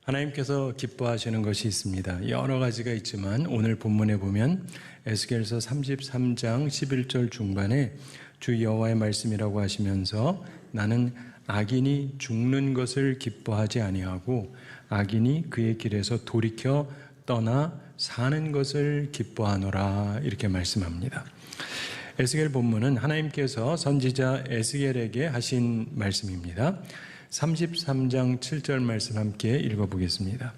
하나님께서 기뻐하시는 것이 있습니다. 여러 가지가 있지만 오늘 본문에 보면 에스겔서 33장 11절 중반에 주 여호와의 말씀이라고 하시면서 나는 악인이 죽는 것을 기뻐하지 아니하고 악인이 그의 길에서 돌이켜 떠나 사는 것을 기뻐하노라 이렇게 말씀합니다. 에스겔 본문은 하나님께서 선지자 에스겔에게 하신 말씀입니다. 33장 7절 말씀 함께 읽어보겠습니다.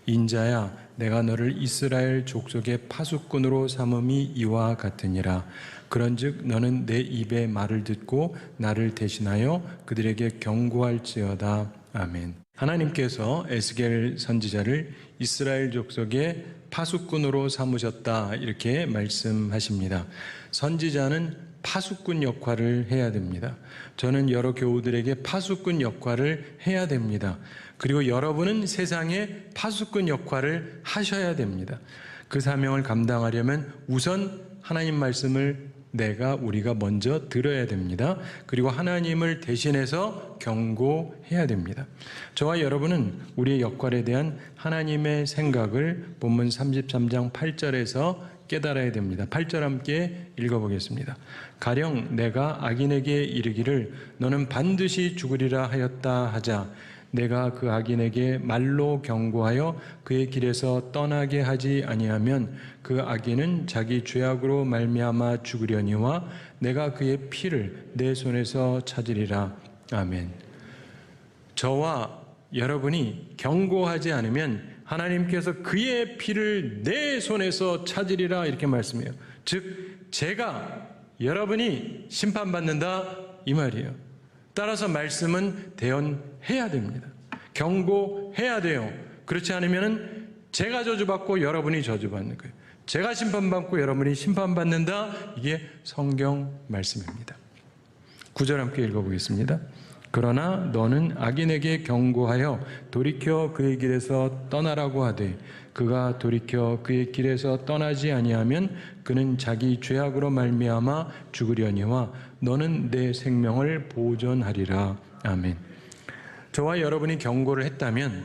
인자야 내가 너를 이스라엘 족속의 파수꾼으로 삼음이 이와 같으니라. 그런즉 너는 내 입의 말을 듣고 나를 대신하여 그들에게 경고할지어다. 아멘. 하나님께서 에스겔 선지자를 이스라엘 족속의 파수꾼으로 삼으셨다 이렇게 말씀하십니다. 선지자는 파수꾼 역할을 해야 됩니다. 저는 여러 교우들에게 파수꾼 역할을 해야 됩니다. 그리고 여러분은 세상에 파수꾼 역할을 하셔야 됩니다. 그 사명을 감당하려면 우선 하나님 말씀을 우리가 먼저 들어야 됩니다. 그리고 하나님을 대신해서 경고해야 됩니다. 저와 여러분은 우리의 역할에 대한 하나님의 생각을 본문 33장 8절에서 깨달아야 됩니다. 8절 함께 읽어보겠습니다. 가령 내가 악인에게 이르기를 너는 반드시 죽으리라 하였다 하자 내가 그 악인에게 말로 경고하여 그의 길에서 떠나게 하지 아니하면 그 악인은 자기 죄악으로 말미암아 죽으려니와 내가 그의 피를 내 손에서 찾으리라. 아멘. 저와 여러분이 경고하지 않으면 하나님께서 그의 피를 내 손에서 찾으리라 이렇게 말씀해요. 즉 제가 여러분이 심판받는다 이 말이에요. 따라서 말씀은 대언해야 됩니다. 경고해야 돼요. 그렇지 않으면 제가 저주받고 여러분이 저주받는 거예요. 제가 심판받고 여러분이 심판받는다. 이게 성경 말씀입니다. 9절 함께 읽어보겠습니다. 그러나 너는 악인에게 경고하여 돌이켜 그의 길에서 떠나라고 하되 그가 돌이켜 그의 길에서 떠나지 아니하면 그는 자기 죄악으로 말미암아 죽으려니와 너는 내 생명을 보존하리라. 아멘. 저와 여러분이 경고를 했다면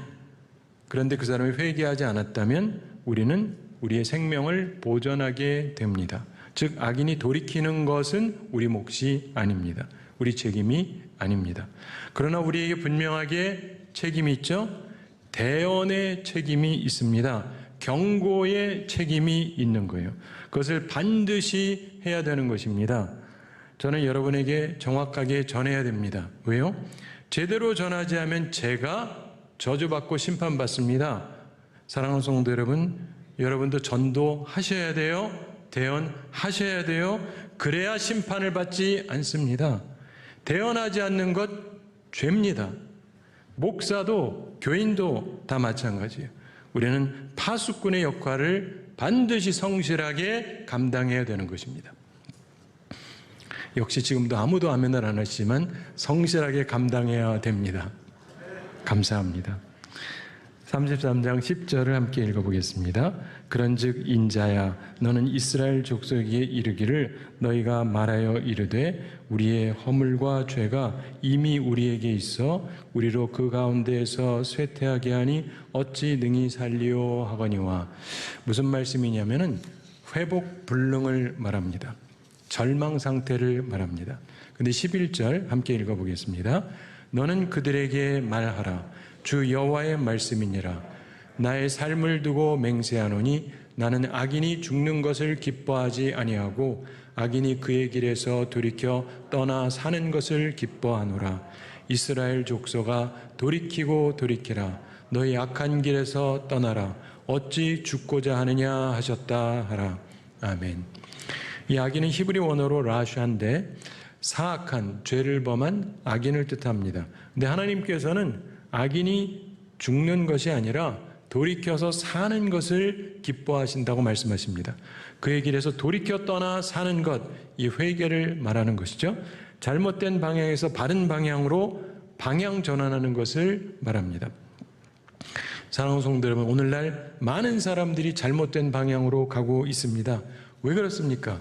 그런데 그 사람이 회개하지 않았다면 우리는 우리의 생명을 보존하게 됩니다. 즉 악인이 돌이키는 것은 우리 몫이 아닙니다. 우리 책임이 아닙니다. 그러나 우리에게 분명하게 책임이 있죠. 대언의 책임이 있습니다. 경고의 책임이 있는 거예요. 그것을 반드시 해야 되는 것입니다. 저는 여러분에게 정확하게 전해야 됩니다. 왜요? 제대로 전하지 않으면 제가 저주받고 심판받습니다. 사랑하는 성도 여러분, 여러분도 전도하셔야 돼요. 대언하셔야 돼요. 그래야 심판을 받지 않습니다. 대언하지 않는 것 죄입니다. 목사도 교인도 다 마찬가지예요. 우리는 파수꾼의 역할을 반드시 성실하게 감당해야 되는 것입니다. 역시 지금도 아무도 아멘을 안 하시지만 성실하게 감당해야 됩니다. 감사합니다. 33장 10절을 함께 읽어보겠습니다. 그런즉 인자야 너는 이스라엘 족속에게 이르기를 너희가 말하여 이르되 우리의 허물과 죄가 이미 우리에게 있어 우리로 그 가운데에서 쇠퇴하게 하니 어찌 능히 살리오 하거니와. 무슨 말씀이냐면은 회복 불능을 말합니다. 절망 상태를 말합니다. 근데 11절 함께 읽어보겠습니다. 너는 그들에게 말하라. 주 여호와의 말씀이니라. 나의 삶을 두고 맹세하노니 나는 악인이 죽는 것을 기뻐하지 아니하고 악인이 그의 길에서 돌이켜 떠나 사는 것을 기뻐하노라. 이스라엘 족속아 돌이키고 돌이키라. 너희 악한 길에서 떠나라. 어찌 죽고자 하느냐 하셨다 하라. 아멘. 이 악인은 히브리 원어로 라슈한데 사악한 죄를 범한 악인을 뜻합니다. 근데 하나님께서는 악인이 죽는 것이 아니라 돌이켜서 사는 것을 기뻐하신다고 말씀하십니다. 그의 길에서 돌이켜 떠나 사는 것, 이 회개를 말하는 것이죠. 잘못된 방향에서 바른 방향으로 방향 전환하는 것을 말합니다. 사랑하는 성도 여러분, 오늘날 많은 사람들이 잘못된 방향으로 가고 있습니다. 왜 그렇습니까?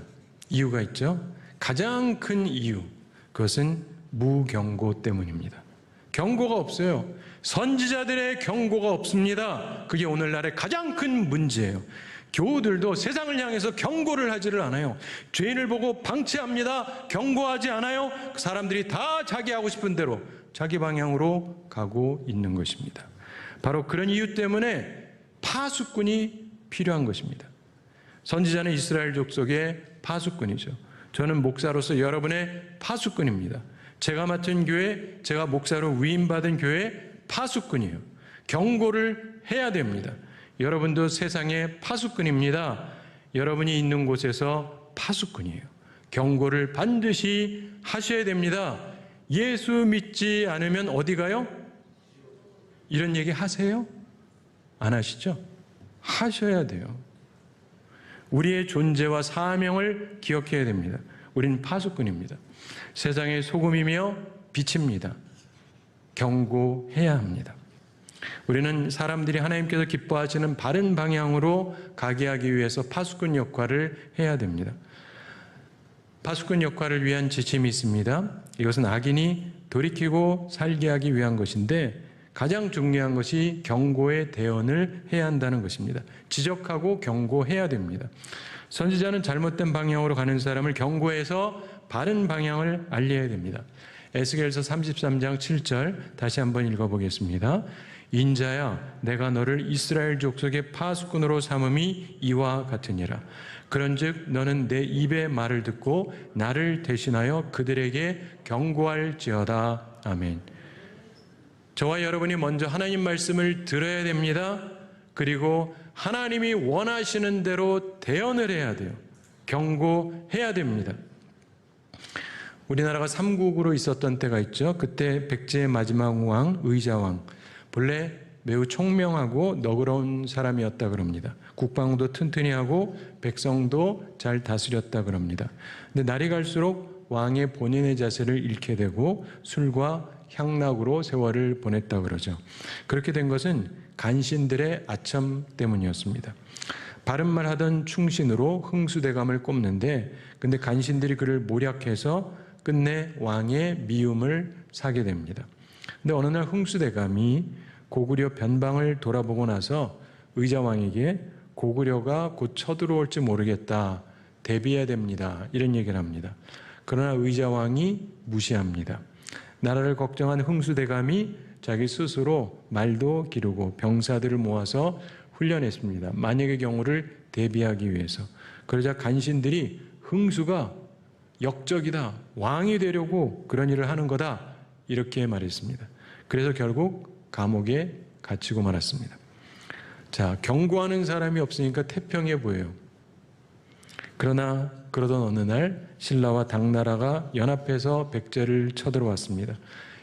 이유가 있죠. 가장 큰 이유, 그것은 무경고 때문입니다. 경고가 없어요. 선지자들의 경고가 없습니다. 그게 오늘날의 가장 큰 문제예요. 교우들도 세상을 향해서 경고를 하지를 않아요. 죄인을 보고 방치합니다. 경고하지 않아요. 사람들이 다 자기 하고 싶은 대로 자기 방향으로 가고 있는 것입니다. 바로 그런 이유 때문에 파수꾼이 필요한 것입니다. 선지자는 이스라엘 족속의 파수꾼이죠. 저는 목사로서 여러분의 파수꾼입니다. 제가 맡은 교회, 제가 목사로 위임받은 교회 파수꾼이에요. 경고를 해야 됩니다. 여러분도 세상의 파수꾼입니다. 여러분이 있는 곳에서 파수꾼이에요. 경고를 반드시 하셔야 됩니다. 예수 믿지 않으면 어디 가요? 이런 얘기 하세요? 안 하시죠? 하셔야 돼요. 우리의 존재와 사명을 기억해야 됩니다. 우리는 파수꾼입니다. 세상의 소금이며 빛입니다. 경고해야 합니다. 우리는 사람들이 하나님께서 기뻐하시는 바른 방향으로 가게 하기 위해서 파수꾼 역할을 해야 됩니다. 파수꾼 역할을 위한 지침이 있습니다. 이것은 악인이 돌이키고 살게 하기 위한 것인데 가장 중요한 것이 경고의 대언을 해야 한다는 것입니다. 지적하고 경고해야 됩니다. 선지자는 잘못된 방향으로 가는 사람을 경고해서 바른 방향을 알려야 됩니다. 에스겔서 33장 7절 다시 한번 읽어보겠습니다. 인자야, 내가 너를 이스라엘 족속의 파수꾼으로 삼음이 이와 같으니라. 그런즉 너는 내 입의 말을 듣고 나를 대신하여 그들에게 경고할지어다. 아멘. 저와 여러분이 먼저 하나님 말씀을 들어야 됩니다. 그리고 하나님이 원하시는 대로 대언을 해야 돼요. 경고해야 됩니다. 우리나라가 삼국으로 있었던 때가 있죠. 그때 백제의 마지막 왕 의자왕, 본래 매우 총명하고 너그러운 사람이었다 그럽니다. 국방도 튼튼히 하고 백성도 잘 다스렸다 그럽니다. 근데 날이 갈수록 왕의 본인의 자세를 잃게 되고 술과 향락으로 세월을 보냈다 그러죠. 그렇게 된 것은 간신들의 아첨 때문이었습니다. 바른말 하던 충신으로 흥수대감을 꼽는데 근데 간신들이 그를 모략해서 끝내 왕의 미움을 사게 됩니다. 근데 어느 날 흥수대감이 고구려 변방을 돌아보고 나서 의자왕에게 고구려가 곧 쳐들어올지 모르겠다. 대비해야 됩니다. 이런 얘기를 합니다. 그러나 의자왕이 무시합니다. 나라를 걱정한 흥수대감이 자기 스스로 말도 기르고 병사들을 모아서 훈련했습니다. 만약의 경우를 대비하기 위해서. 그러자 간신들이 흥수가 역적이다. 왕이 되려고 그런 일을 하는 거다. 이렇게 말했습니다. 그래서 결국 감옥에 갇히고 말았습니다. 자, 경고하는 사람이 없으니까 태평해 보여요. 그러나 그러던 어느 날 신라와 당나라가 연합해서 백제를 쳐들어왔습니다.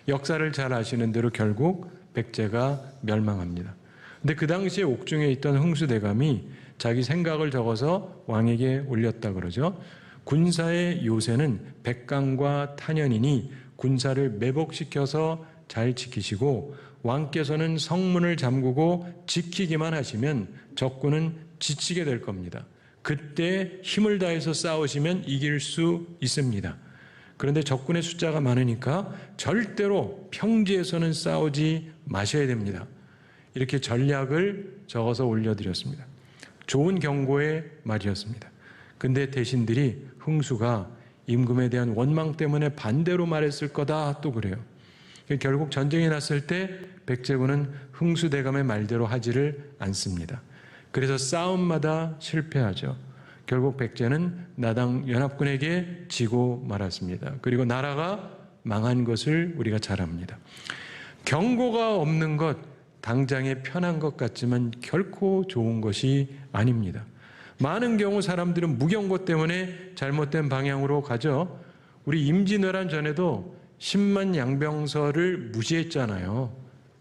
역사를 잘 아시는 대로 결국 백제가 멸망합니다. 근데 그 당시에 옥중에 있던 흥수대감이 자기 생각을 적어서 왕에게 올렸다 그러죠. 군사의 요새는 백강과 탄현이니 군사를 매복시켜서 잘 지키시고 왕께서는 성문을 잠그고 지키기만 하시면 적군은 지치게 될 겁니다. 그때 힘을 다해서 싸우시면 이길 수 있습니다. 그런데 적군의 숫자가 많으니까 절대로 평지에서는 싸우지 마셔야 됩니다. 이렇게 전략을 적어서 올려드렸습니다. 좋은 경고의 말이었습니다. 근데 대신들이 흥수가 임금에 대한 원망 때문에 반대로 말했을 거다 또 그래요. 결국 전쟁이 났을 때 백제군은 흥수대감의 말대로 하지를 않습니다. 그래서 싸움마다 실패하죠. 결국 백제는 나당 연합군에게 지고 말았습니다. 그리고 나라가 망한 것을 우리가 잘 압니다. 경고가 없는 것, 당장에 편한 것 같지만 결코 좋은 것이 아닙니다. 많은 경우 사람들은 무경고 때문에 잘못된 방향으로 가죠. 우리 임진왜란 전에도 10만 양병설을 무시했잖아요.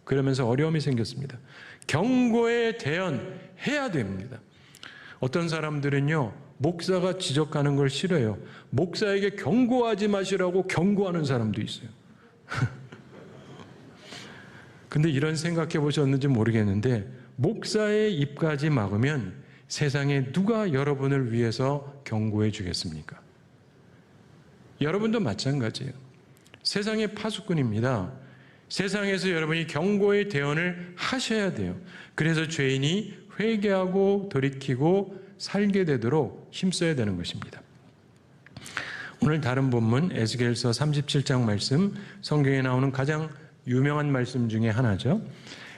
그러면서 어려움이 생겼습니다. 경고에 대언해야 됩니다. 어떤 사람들은요, 목사가 지적하는 걸 싫어해요. 목사에게 경고하지 마시라고 경고하는 사람도 있어요. 근데 이런 생각해 보셨는지 모르겠는데 목사의 입까지 막으면 세상에 누가 여러분을 위해서 경고해 주겠습니까? 여러분도 마찬가지예요. 세상의 파수꾼입니다. 세상에서 여러분이 경고의 대언을 하셔야 돼요. 그래서 죄인이 회개하고 돌이키고 살게 되도록 힘써야 되는 것입니다. 오늘 다른 본문 에스겔서 37장 말씀, 성경에 나오는 가장 유명한 말씀 중에 하나죠.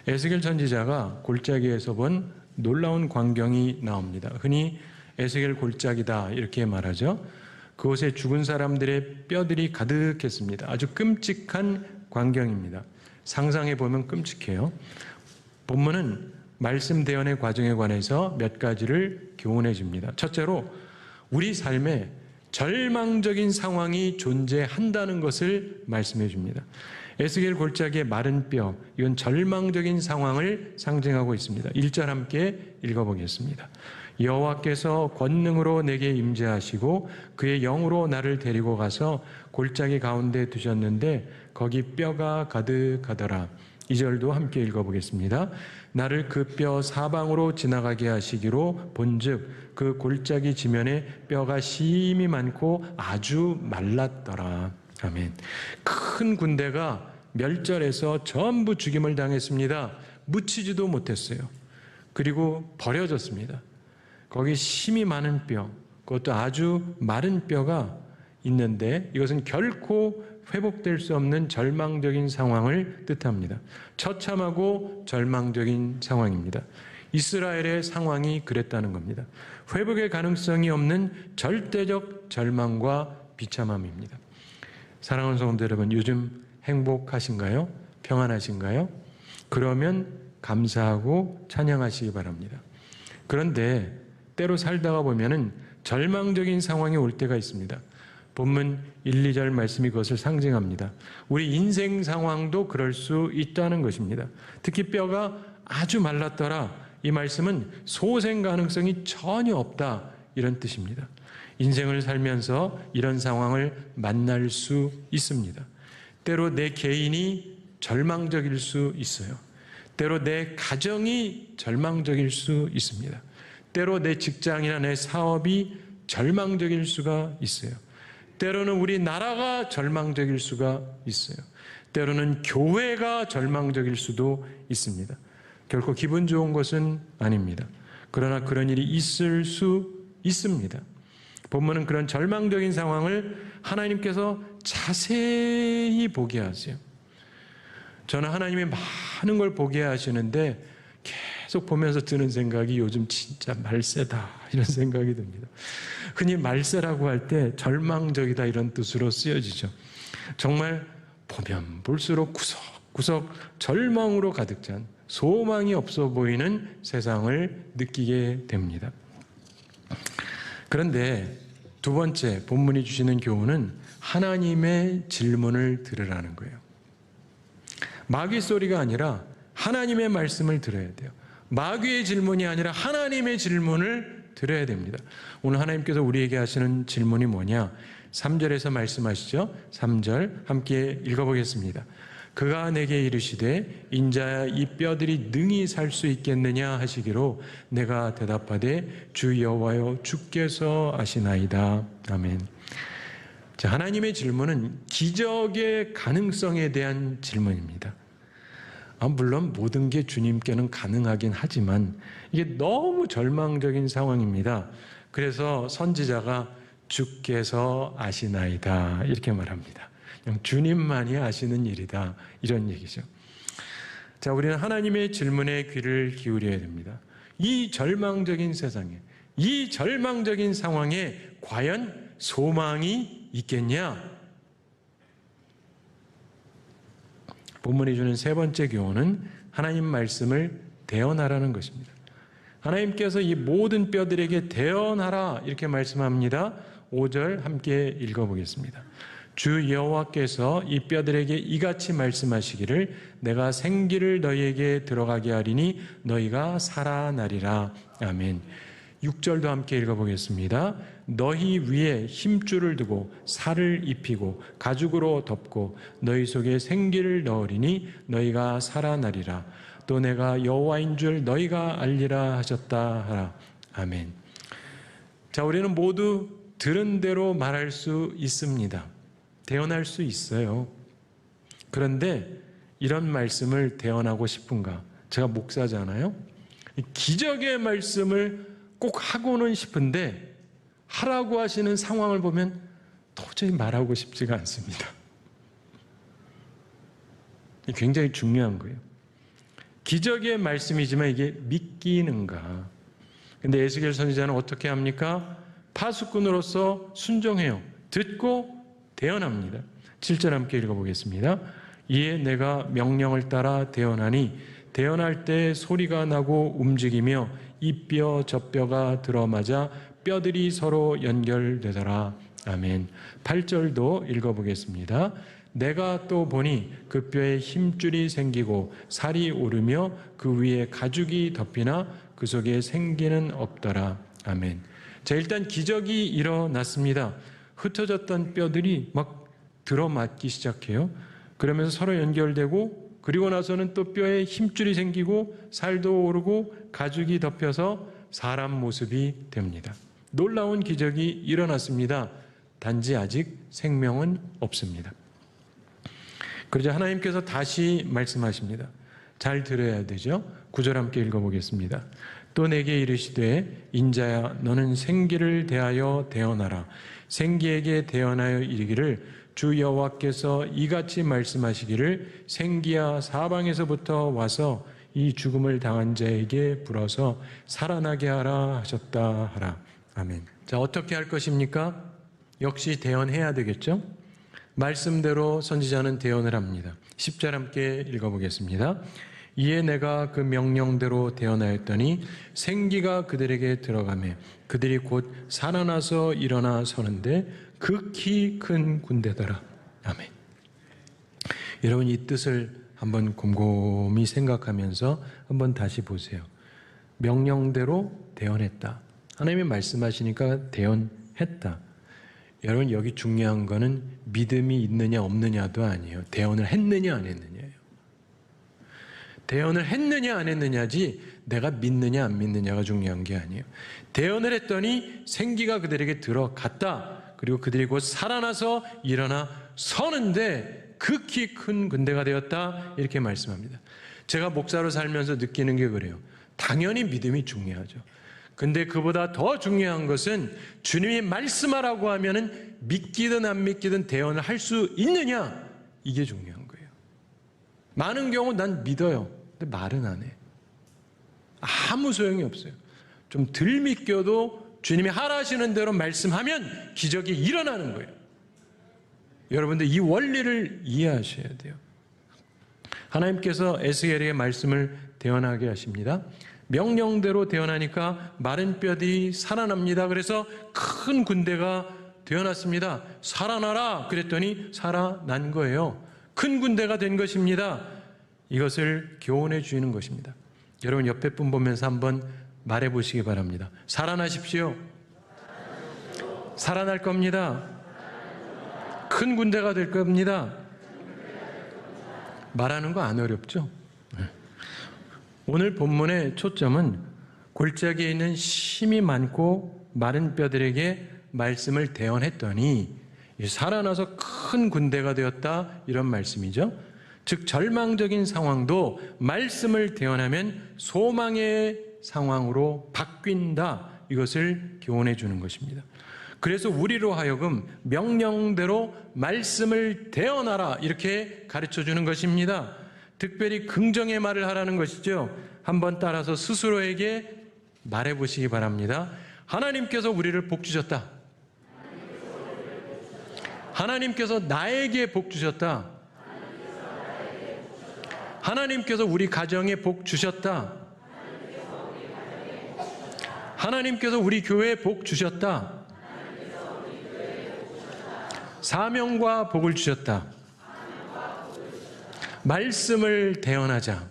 에스겔 선지자가 골짜기에서 본 놀라운 광경이 나옵니다. 흔히 에스겔 골짜기다 이렇게 말하죠. 그곳에 죽은 사람들의 뼈들이 가득했습니다. 아주 끔찍한 광경입니다. 상상해 보면 끔찍해요. 본문은 말씀 대언의 과정에 관해서 몇 가지를 교훈해 줍니다. 첫째로 우리 삶에 절망적인 상황이 존재한다는 것을 말씀해 줍니다. 에스겔 골짜기의 마른 뼈, 이건 절망적인 상황을 상징하고 있습니다. 1절 함께 읽어보겠습니다. 여호와께서 권능으로 내게 임재하시고 그의 영으로 나를 데리고 가서 골짜기 가운데 두셨는데 거기 뼈가 가득하더라. 2절도 함께 읽어보겠습니다. 나를 그 뼈 사방으로 지나가게 하시기로 본즉 그 골짜기 지면에 뼈가 심이 많고 아주 말랐더라. 아멘. 큰 군대가 멸절해서 전부 죽임을 당했습니다. 묻히지도 못했어요. 그리고 버려졌습니다. 거기 심이 많은 뼈, 그것도 아주 마른 뼈가 있는데 이것은 결코 회복될 수 없는 절망적인 상황을 뜻합니다. 처참하고 절망적인 상황입니다. 이스라엘의 상황이 그랬다는 겁니다. 회복의 가능성이 없는 절대적 절망과 비참함입니다. 사랑하는 성도 여러분, 요즘 행복하신가요? 평안하신가요? 그러면 감사하고 찬양하시기 바랍니다. 그런데 때로 살다가 보면은 절망적인 상황이 올 때가 있습니다. 본문 1, 2절 말씀이 그것을 상징합니다. 우리 인생 상황도 그럴 수 있다는 것입니다. 특히 뼈가 아주 말랐더라. 이 말씀은 소생 가능성이 전혀 없다. 이런 뜻입니다. 인생을 살면서 이런 상황을 만날 수 있습니다. 때로 내 개인이 절망적일 수 있어요. 때로 내 가정이 절망적일 수 있습니다. 때로 내 직장이나 내 사업이 절망적일 수가 있어요. 때로는 우리 나라가 절망적일 수가 있어요. 때로는 교회가 절망적일 수도 있습니다. 결코 기분 좋은 것은 아닙니다. 그러나 그런 일이 있을 수 있습니다. 본문은 그런 절망적인 상황을 하나님께서 자세히 보게 하세요. 저는 하나님이 많은 걸 보게 하시는데 계속 보면서 드는 생각이 요즘 진짜 말세다 이런 생각이 듭니다. 흔히 말세라고 할 때 절망적이다 이런 뜻으로 쓰여지죠. 정말 보면 볼수록 구석구석 절망으로 가득 찬 소망이 없어 보이는 세상을 느끼게 됩니다. 그런데 두 번째 본문이 주시는 교훈은 하나님의 질문을 들으라는 거예요. 마귀 소리가 아니라 하나님의 말씀을 들어야 돼요. 마귀의 질문이 아니라 하나님의 질문을 들어야 됩니다. 오늘 하나님께서 우리에게 하시는 질문이 뭐냐? 3절에서 말씀하시죠. 3절 함께 읽어보겠습니다. 그가 내게 이르시되 인자야 이 뼈들이 능히 살 수 있겠느냐 하시기로 내가 대답하되 주 여호와여 주께서 아시나이다. 아멘. 자, 하나님의 질문은 기적의 가능성에 대한 질문입니다. 물론 모든 게 주님께는 가능하긴 하지만 이게 너무 절망적인 상황입니다. 그래서 선지자가 주께서 아시나이다 이렇게 말합니다. 그냥 주님만이 아시는 일이다 이런 얘기죠. 자, 우리는 하나님의 질문에 귀를 기울여야 됩니다. 이 절망적인 세상에, 이 절망적인 상황에 과연 소망이 있겠냐? 본문이 주는 세 번째 교훈은 하나님 말씀을 대언하라는 것입니다. 하나님께서 이 모든 뼈들에게 대언하라 이렇게 말씀합니다. 5절 함께 읽어보겠습니다. 주 여호와께서 이 뼈들에게 이같이 말씀하시기를 내가 생기를 너희에게 들어가게 하리니 너희가 살아나리라. 아멘. 6절도 함께 읽어보겠습니다. 너희 위에 힘줄을 두고 살을 입히고 가죽으로 덮고 너희 속에 생기를 넣으리니 너희가 살아나리라. 또 내가 여호와인 줄 너희가 알리라 하셨다 하라. 아멘. 자, 우리는 모두 들은 대로 말할 수 있습니다. 대언할 수 있어요. 그런데 이런 말씀을 대언하고 싶은가? 제가 목사잖아요. 기적의 말씀을 꼭 하고는 싶은데 하라고 하시는 상황을 보면 도저히 말하고 싶지가 않습니다. 굉장히 중요한 거예요. 기적의 말씀이지만 이게 믿기는가? 근데 에스겔 선지자는 어떻게 합니까? 파수꾼으로서 순종해요. 듣고 대언합니다. 7절 함께 읽어보겠습니다. 이에 내가 명령을 따라 대언하니 대언할 때 소리가 나고 움직이며 이 뼈 저 뼈가 들어맞아 뼈들이 서로 연결되더라. 아멘. 8절도 읽어보겠습니다. 내가 또 보니 그 뼈에 힘줄이 생기고 살이 오르며 그 위에 가죽이 덮이나 그 속에 생기는 없더라. 아멘. 자, 일단 기적이 일어났습니다. 흩어졌던 뼈들이 막 들어맞기 시작해요. 그러면서 서로 연결되고 그리고 나서는 또 뼈에 힘줄이 생기고 살도 오르고 가죽이 덮여서 사람 모습이 됩니다. 놀라운 기적이 일어났습니다. 단지 아직 생명은 없습니다. 그러자 하나님께서 다시 말씀하십니다. 잘 들어야 되죠. 9절 함께 읽어보겠습니다. 또 내게 이르시되 인자야 너는 생기를 대하여 대언하라. 생기에게 대언하여 이르기를 주 여호와께서 이같이 말씀하시기를 생기야 사방에서부터 와서 이 죽음을 당한 자에게 불어서 살아나게 하라 하셨다 하라. 아멘. 자, 어떻게 할 것입니까? 역시 대언해야 되겠죠? 말씀대로 선지자는 대언을 합니다. 10절 함께 읽어보겠습니다. 이에 내가 그 명령대로 대언하였더니 생기가 그들에게 들어가매 그들이 곧 살아나서 일어나 서는데 극히 큰 군대더라. 아멘. 여러분 이 뜻을 한번 곰곰이 생각하면서 한번 다시 보세요. 명령대로 대언했다. 하나님이 말씀하시니까 대언했다. 여러분 여기 중요한 거는 믿음이 있느냐 없느냐도 아니에요. 대언을 했느냐 안 했느냐예요. 대언을 했느냐 안 했느냐지 내가 믿느냐 안 믿느냐가 중요한 게 아니에요. 대언을 했더니 생기가 그들에게 들어갔다. 그리고 그들이 곧 살아나서 일어나 서는데 극히 큰 군대가 되었다. 이렇게 말씀합니다. 제가 목사로 살면서 느끼는 게 그래요. 당연히 믿음이 중요하죠. 근데 그보다 더 중요한 것은 주님이 말씀하라고 하면은 믿기든 안 믿기든 대언을 할 수 있느냐? 이게 중요한 거예요. 많은 경우 난 믿어요. 근데 말은 안 해. 아무 소용이 없어요. 좀 덜 믿겨도 주님이 하라시는 대로 말씀하면 기적이 일어나는 거예요. 여러분들 이 원리를 이해하셔야 돼요. 하나님께서 에스겔에게 말씀을 대언하게 하십니다. 명령대로 대언하니까 마른 뼈들이 살아납니다. 그래서 큰 군대가 되어났습니다. 살아나라 그랬더니 살아난 거예요. 큰 군대가 된 것입니다. 이것을 교훈해 주시는 것입니다. 여러분 옆에 분 보면서 한번 말해 보시기 바랍니다. 살아나십시오. 살아날 겁니다. 큰 군대가 될 겁니다. 말하는 거 안 어렵죠? 오늘 본문의 초점은 골짜기에 있는 힘이 많고 마른 뼈들에게 말씀을 대언했더니 살아나서 큰 군대가 되었다 이런 말씀이죠. 즉 절망적인 상황도 말씀을 대언하면 소망의 상황으로 바뀐다. 이것을 교훈해 주는 것입니다. 그래서 우리로 하여금 명령대로 말씀을 대언하라 이렇게 가르쳐 주는 것입니다. 특별히 긍정의 말을 하라는 것이죠. 한번 따라서 스스로에게 말해 보시기 바랍니다. 하나님께서 우리를 복 주셨다. 하나님께서 나에게 복 주셨다. 하나님께서 우리 가정에 복 주셨다. 하나님께서 우리 교회에 복 주셨다. 사명과 복을 주셨다. 말씀을 대언하자.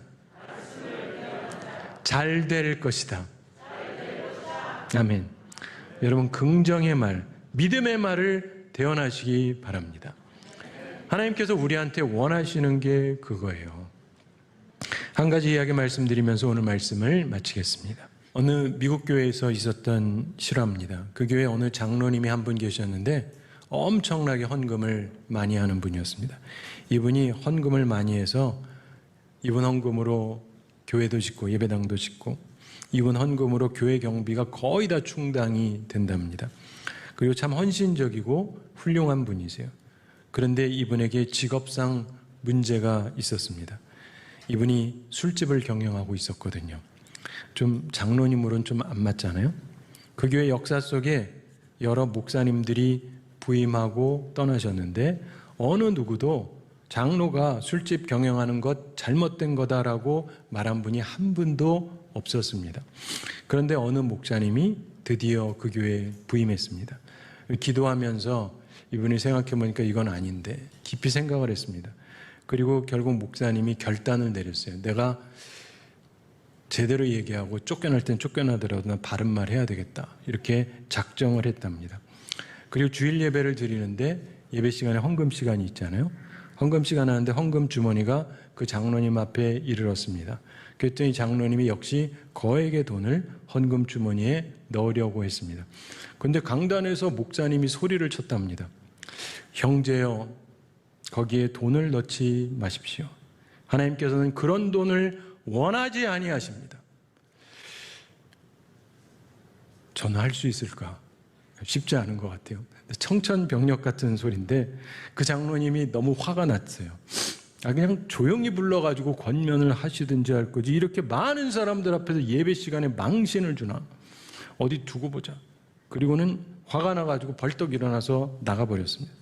잘 될 것이다. 아멘. 여러분 긍정의 말, 믿음의 말을 대언하시기 바랍니다. 하나님께서 우리한테 원하시는 게 그거예요. 한 가지 이야기 말씀드리면서 오늘 말씀을 마치겠습니다. 어느 미국 교회에서 있었던 실화입니다. 그 교회 어느 장로님이 한 분 계셨는데 엄청나게 헌금을 많이 하는 분이었습니다. 이분이 헌금을 많이 해서 이분 헌금으로 교회도 짓고 예배당도 짓고 이분 헌금으로 교회 경비가 거의 다 충당이 된답니다. 그리고 참 헌신적이고 훌륭한 분이세요. 그런데 이분에게 직업상 문제가 있었습니다. 이분이 술집을 경영하고 있었거든요. 좀 장로님으로는 좀 안 맞잖아요. 그 교회 역사 속에 여러 목사님들이 부임하고 떠나셨는데 어느 누구도 장로가 술집 경영하는 것 잘못된 거다라고 말한 분이 한 분도 없었습니다. 그런데 어느 목사님이 드디어 그 교회에 부임했습니다. 기도하면서 이분이 생각해 보니까 이건 아닌데 깊이 생각을 했습니다. 그리고 결국 목사님이 결단을 내렸어요. 내가 제대로 얘기하고 쫓겨날 땐 쫓겨나더라도 난 바른 말 해야 되겠다. 이렇게 작정을 했답니다. 그리고 주일 예배를 드리는데 예배 시간에 헌금 시간이 있잖아요. 헌금 시간 하는데 헌금 주머니가 그 장로님 앞에 이르렀습니다. 그랬더니 장로님이 역시 거액의 돈을 헌금 주머니에 넣으려고 했습니다. 그런데 강단에서 목사님이 소리를 쳤답니다. 형제여, 거기에 돈을 넣지 마십시오. 하나님께서는 그런 돈을 원하지 아니하십니다. 저는 할 수 있을까? 쉽지 않은 것 같아요. 청천벽력 같은 소리인데 그 장로님이 너무 화가 났어요. 그냥 조용히 불러가지고 권면을 하시든지 할 거지 이렇게 많은 사람들 앞에서 예배 시간에 망신을 주나? 어디 두고 보자. 그리고는 화가 나가지고 벌떡 일어나서 나가버렸습니다.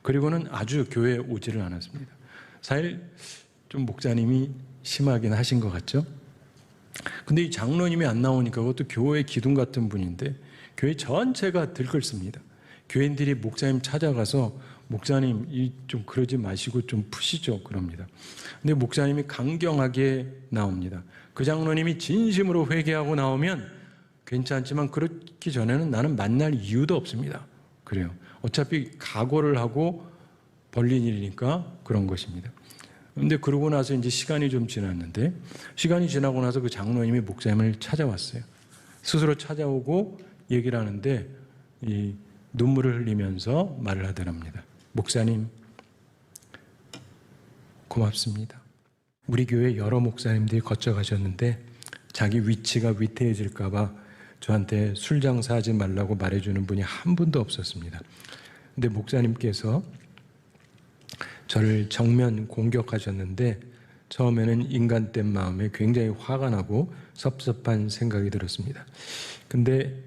그리고는 아주 교회에 오지를 않았습니다. 사실 좀 목사님이 심하긴 하신 것 같죠? 근데 이 장로님이 안 나오니까 그것도 교회 기둥 같은 분인데 교회 전체가 들끓습니다. 교인들이 목사님 찾아가서 목사님 좀 그러지 마시고 좀 푸시죠 그럽니다. 근데 목사님이 강경하게 나옵니다. 그 장로님이 진심으로 회개하고 나오면 괜찮지만 그렇기 전에는 나는 만날 이유도 없습니다. 그래요. 어차피 각오를 하고 벌린 일이니까 그런 것입니다. 근데 그러고 나서 이제 시간이 좀 지났는데 시간이 지나고 나서 그 장로님이 목사님을 찾아왔어요. 스스로 찾아오고 얘기를 하는데 이 눈물을 흘리면서 말을 하더랍니다. 목사님, 고맙습니다. 우리 교회 여러 목사님들이 거쳐가셨는데 자기 위치가 위태해질까 봐 저한테 술 장사하지 말라고 말해주는 분이 한 분도 없었습니다. 근데 목사님께서 저를 정면 공격하셨는데 처음에는 인간된 마음에 굉장히 화가 나고 섭섭한 생각이 들었습니다. 근데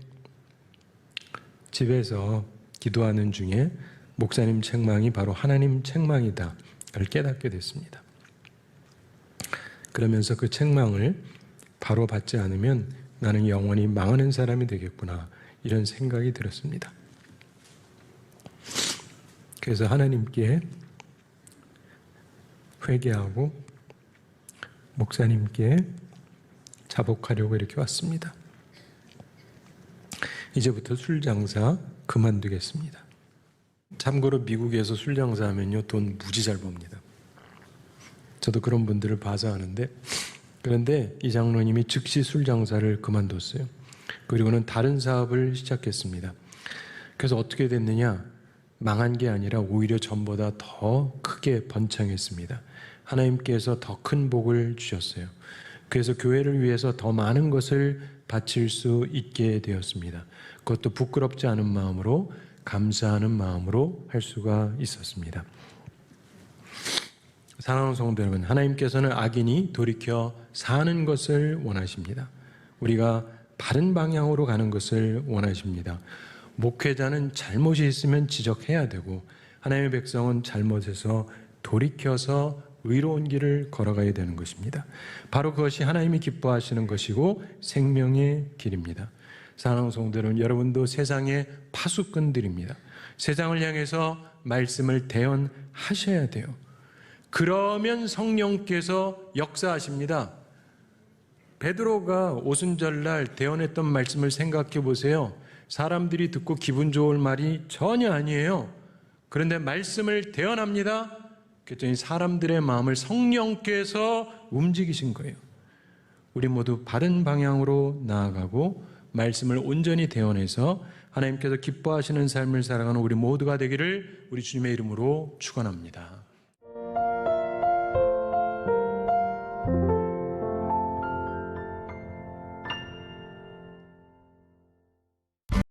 집에서 기도하는 중에 목사님 책망이 바로 하나님 책망이다를 깨닫게 됐습니다. 그러면서 그 책망을 바로 받지 않으면 나는 영원히 망하는 사람이 되겠구나 이런 생각이 들었습니다. 그래서 하나님께 회개하고 목사님께 자복하려고 이렇게 왔습니다. 이제부터 술 장사 그만두겠습니다. 참고로 미국에서 술 장사하면요 돈 무지 잘 법니다. 저도 그런 분들을 봐서 아는데 그런데 이 장로님이 즉시 술 장사를 그만뒀어요. 그리고는 다른 사업을 시작했습니다. 그래서 어떻게 됐느냐? 망한 게 아니라 오히려 전보다 더 크게 번창했습니다. 하나님께서 더 큰 복을 주셨어요. 그래서 교회를 위해서 더 많은 것을 바칠 수 있게 되었습니다. 그것도 부끄럽지 않은 마음으로 감사하는 마음으로 할 수가 있었습니다. 사랑하는 성도 여러분, 하나님께서는 악인이 돌이켜 사는 것을 원하십니다. 우리가 바른 방향으로 가는 것을 원하십니다. 목회자는 잘못이 있으면 지적해야 되고 하나님의 백성은 잘못해서 돌이켜서 의로운 길을 걸어가야 되는 것입니다. 바로 그것이 하나님이 기뻐하시는 것이고 생명의 길입니다. 사랑하는 성도 여러분, 여러분도 세상의 파수꾼들입니다. 세상을 향해서 말씀을 대언하셔야 돼요. 그러면 성령께서 역사하십니다. 베드로가 오순절날 대언했던 말씀을 생각해 보세요. 사람들이 듣고 기분 좋을 말이 전혀 아니에요. 그런데 말씀을 대언합니다. 그랬더니 사람들의 마음을 성령께서 움직이신 거예요. 우리 모두 바른 방향으로 나아가고 말씀을 온전히 대언해서 하나님께서 기뻐하시는 삶을 살아가는 우리 모두가 되기를 우리 주님의 이름으로 축원합니다.